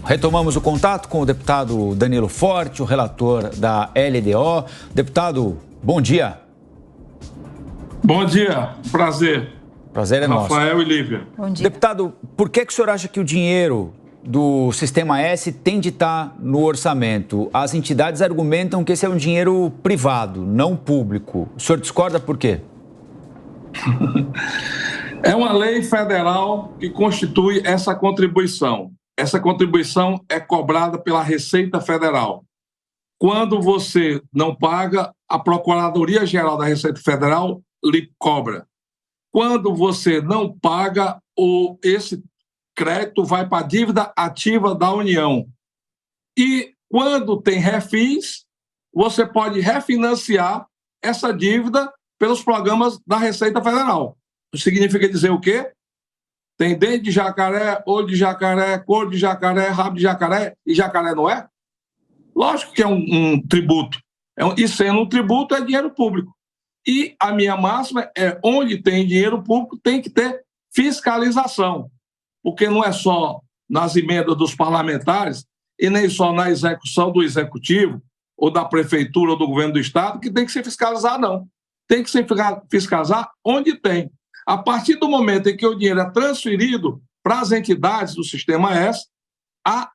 Retomamos o contato com o deputado Danilo Forte, o relator da LDO. Deputado, bom dia. Bom dia, prazer. Prazer é nosso. Rafael e Lívia. Bom dia. Deputado, por que o senhor acha que o dinheiro do Sistema S tem de estar no orçamento? As entidades argumentam que esse é um dinheiro privado, não público. O senhor discorda por quê? É uma lei federal que constitui essa contribuição. Essa contribuição é cobrada pela Receita Federal. Quando você não paga, a Procuradoria-Geral da Receita Federal lhe cobra. Quando você não paga, esse crédito vai para a dívida ativa da União. E quando tem refis, você pode refinanciar essa dívida pelos programas da Receita Federal. Isso significa dizer o quê? Tem dente de jacaré, olho de jacaré, cor de jacaré, rabo de jacaré, e jacaré não é? Lógico que é um tributo. E sendo um tributo, é dinheiro público. E a minha máxima é, onde tem dinheiro público, tem que ter fiscalização. Porque não é só nas emendas dos parlamentares e nem só na execução do executivo ou da prefeitura ou do governo do estado que tem que se fiscalizar, não. Tem que se fiscalizar onde tem. A partir do momento em que o dinheiro é transferido para as entidades do Sistema S, a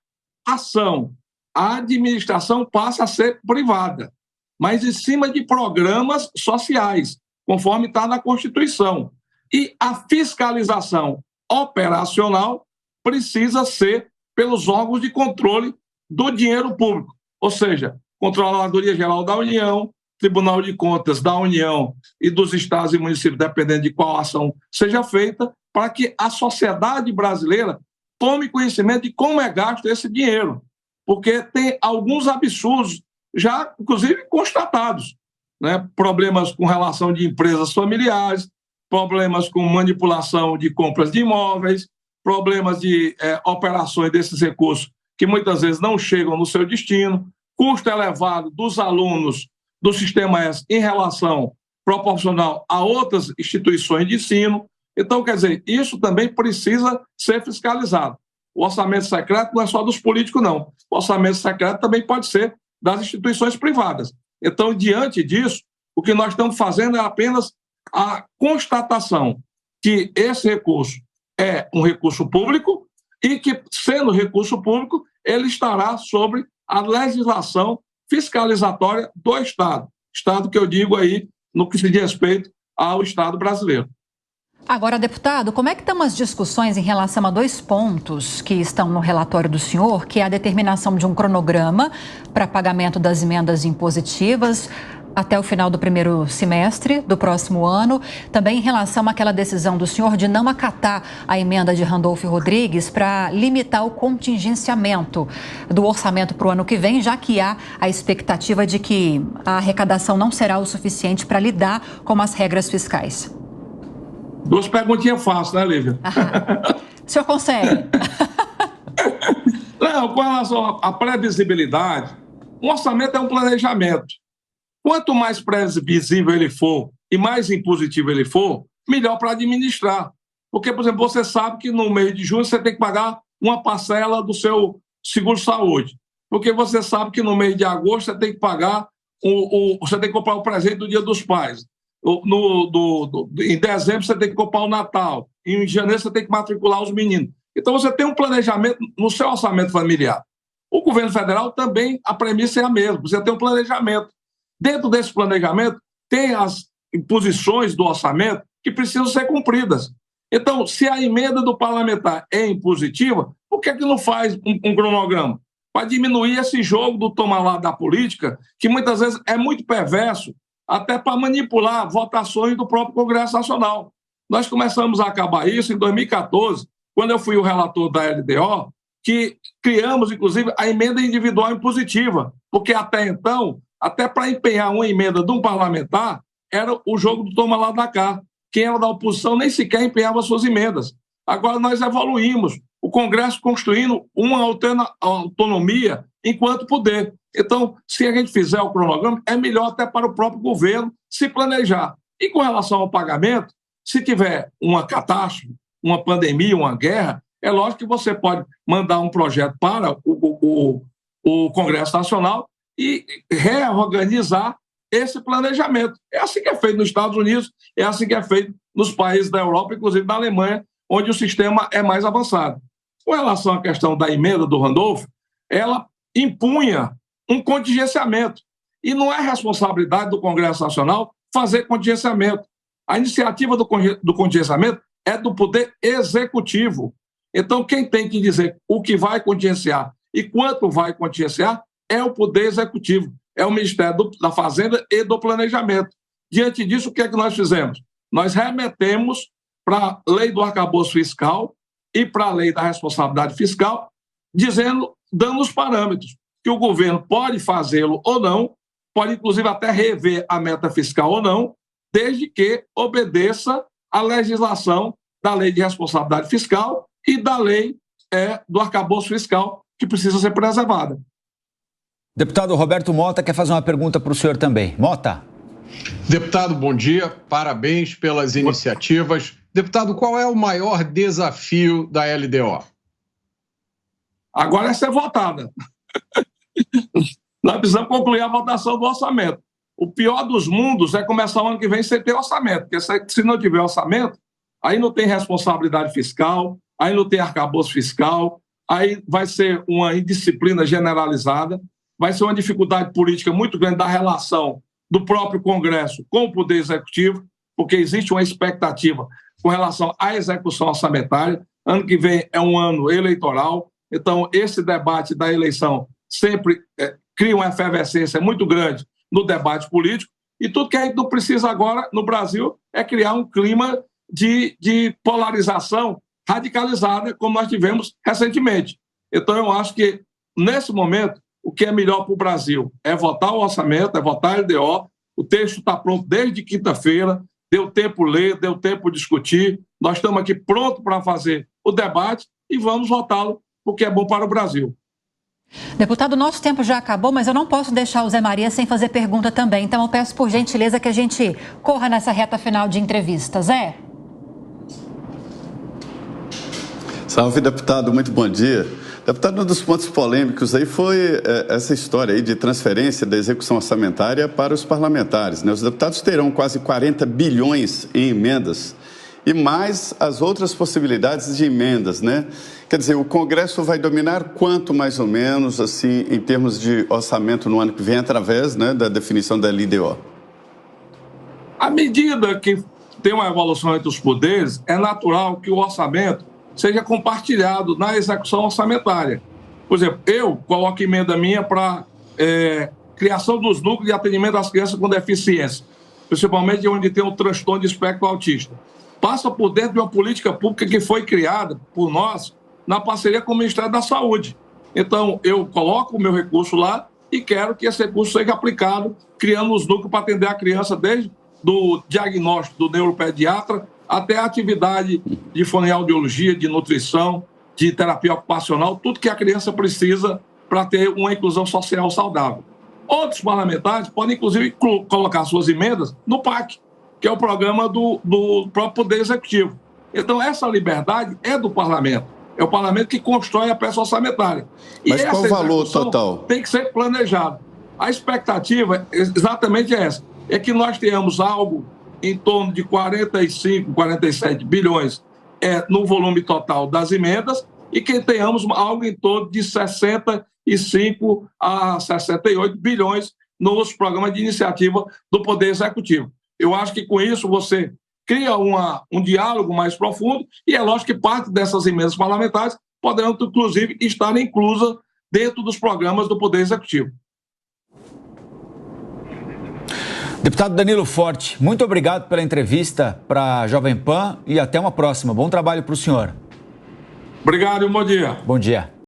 ação, a administração passa a ser privada, mas em cima de programas sociais, conforme está na Constituição. E a fiscalização operacional precisa ser pelos órgãos de controle do dinheiro público, ou seja, Controladoria Geral da União, Tribunal de Contas da União e dos estados e municípios, dependendo de qual ação seja feita, para que a sociedade brasileira tome conhecimento de como é gasto esse dinheiro. Porque tem alguns absurdos, já inclusive constatados, né? Problemas com relação de empresas familiares, problemas com manipulação de compras de imóveis, problemas de operações desses recursos que muitas vezes não chegam no seu destino, custo elevado dos alunos do Sistema S em relação proporcional a outras instituições de ensino. Então, quer dizer, isso também precisa ser fiscalizado. O orçamento secreto não é só dos políticos, não. O orçamento secreto também pode ser das instituições privadas. Então, diante disso, o que nós estamos fazendo é apenas a constatação que esse recurso é um recurso público e que, sendo recurso público, ele estará sobre a legislação fiscalizatória do Estado. Estado que eu digo aí no que se diz respeito ao Estado brasileiro. Agora, deputado, como é que estão as discussões em relação a 2 pontos que estão no relatório do senhor, que é a determinação de um cronograma para pagamento das emendas impositivas até o final do primeiro semestre do próximo ano, também em relação àquela decisão do senhor de não acatar a emenda de Randolfo Rodrigues para limitar o contingenciamento do orçamento para o ano que vem, já que há a expectativa de que a arrecadação não será o suficiente para lidar com as regras fiscais. 2 perguntinhas fáceis, né, Lívia? O senhor consegue? Não, com relação à previsibilidade, um orçamento é um planejamento. Quanto mais previsível ele for e mais impositivo ele for, melhor para administrar. Porque, por exemplo, você sabe que no mês de junho você tem que pagar uma parcela do seu seguro-saúde. Porque você sabe que no mês de agosto você tem que pagar, você tem que comprar o presente do Dia dos Pais. Em dezembro você tem que comprar o Natal. Em janeiro você tem que matricular os meninos. Então você tem um planejamento no seu orçamento familiar. O governo federal também, a premissa é a mesma. Você tem um planejamento. Dentro desse planejamento, tem as imposições do orçamento que precisam ser cumpridas. Então, se a emenda do parlamentar é impositiva, por que não faz um cronograma? Para diminuir esse jogo do toma lá da política, que muitas vezes é muito perverso, até para manipular votações do próprio Congresso Nacional. Nós começamos a acabar isso em 2014, quando eu fui o relator da LDO, que criamos, inclusive, a emenda individual impositiva, porque até então, até para empenhar uma emenda de um parlamentar, era o jogo do toma lá da cá. Quem era da oposição nem sequer empenhava suas emendas. Agora nós evoluímos, o Congresso construindo uma autonomia enquanto poder. Então, se a gente fizer o cronograma, é melhor até para o próprio governo se planejar. E com relação ao pagamento, se tiver uma catástrofe, uma pandemia, uma guerra, É lógico que você pode mandar um projeto para o Congresso Nacional e reorganizar esse planejamento. É assim que é feito nos Estados Unidos, é assim que é feito nos países da Europa, inclusive na Alemanha, onde o sistema é mais avançado. Com relação à questão da emenda do Randolph, ela impunha um contingenciamento. E não é responsabilidade do Congresso Nacional fazer contingenciamento. A iniciativa do contingenciamento é do Poder Executivo. Então, quem tem que dizer o que vai contingenciar e quanto vai contingenciar é o Poder Executivo, é o Ministério da Fazenda e do Planejamento. Diante disso, o que é que nós fizemos? Nós remetemos para a Lei do Arcabouço Fiscal e para a Lei da Responsabilidade Fiscal, dando os parâmetros que o governo pode fazê-lo ou não, pode inclusive até rever a meta fiscal ou não, desde que obedeça à legislação da Lei de Responsabilidade Fiscal e da Lei do Arcabouço Fiscal, que precisa ser preservada. Deputado Roberto Mota quer fazer uma pergunta para o senhor também. Mota. Deputado, bom dia. Parabéns pelas iniciativas. Deputado, qual é o maior desafio da LDO? Agora é ser votada. Nós precisamos concluir a votação do orçamento. O pior dos mundos é começar o ano que vem sem ter orçamento, porque se não tiver orçamento, aí não tem responsabilidade fiscal, aí não tem arcabouço fiscal, aí vai ser uma indisciplina generalizada, vai ser uma dificuldade política muito grande da relação do próprio Congresso com o Poder Executivo, porque existe uma expectativa com relação à execução orçamentária. Ano que vem é um ano eleitoral, então esse debate da eleição sempre cria uma efervescência muito grande no debate político, e tudo que a gente não precisa agora no Brasil é criar um clima de polarização radicalizada, como nós tivemos recentemente. Então eu acho que, nesse momento, o que é melhor para o Brasil é votar o orçamento, é votar a LDO, o texto está pronto desde quinta-feira, deu tempo ler, deu tempo discutir, nós estamos aqui prontos para fazer o debate e vamos votá-lo, porque é bom para o Brasil. Deputado, nosso tempo já acabou, mas eu não posso deixar o Zé Maria sem fazer pergunta também. Então eu peço por gentileza que a gente corra nessa reta final de entrevista. Zé? Salve, deputado, muito bom dia. Deputado, um dos pontos polêmicos aí foi essa história aí de transferência da execução orçamentária para os parlamentares, né? Os deputados terão quase 40 bilhões em emendas e mais as outras possibilidades de emendas, né? Quer dizer, o Congresso vai dominar quanto, mais ou menos, assim, em termos de orçamento no ano que vem, através, né, da definição da LDO? À medida que tem uma evolução entre os poderes, é natural que o orçamento seja compartilhado na execução orçamentária. Por exemplo, eu coloco emenda minha para criação dos núcleos de atendimento às crianças com deficiência, principalmente onde tem o transtorno de espectro autista. Passa por dentro de uma política pública que foi criada por nós na parceria com o Ministério da Saúde. Então, eu coloco o meu recurso lá e quero que esse recurso seja aplicado, criando os núcleos para atender a criança desde do diagnóstico do neuropediatra até a atividade de fonoaudiologia, de nutrição, de terapia ocupacional, tudo que a criança precisa para ter uma inclusão social saudável. Outros parlamentares podem, inclusive, colocar suas emendas no PAC, que é o programa do próprio Poder Executivo. Então, essa liberdade é do parlamento. É o parlamento que constrói a peça orçamentária. Mas qual o valor total? Tem que ser planejado. A expectativa exatamente é essa. É que nós tenhamos algo em torno de 45, 47 bilhões no volume total das emendas e que tenhamos algo em torno de 65 a 68 bilhões nos programas de iniciativa do Poder Executivo. Eu acho que com isso você cria um diálogo mais profundo e é lógico que parte dessas emendas parlamentares poderão, inclusive, estar inclusas dentro dos programas do Poder Executivo. Deputado Danilo Forte, muito obrigado pela entrevista para a Jovem Pan e até uma próxima. Bom trabalho para o senhor. Obrigado e um bom dia. Bom dia.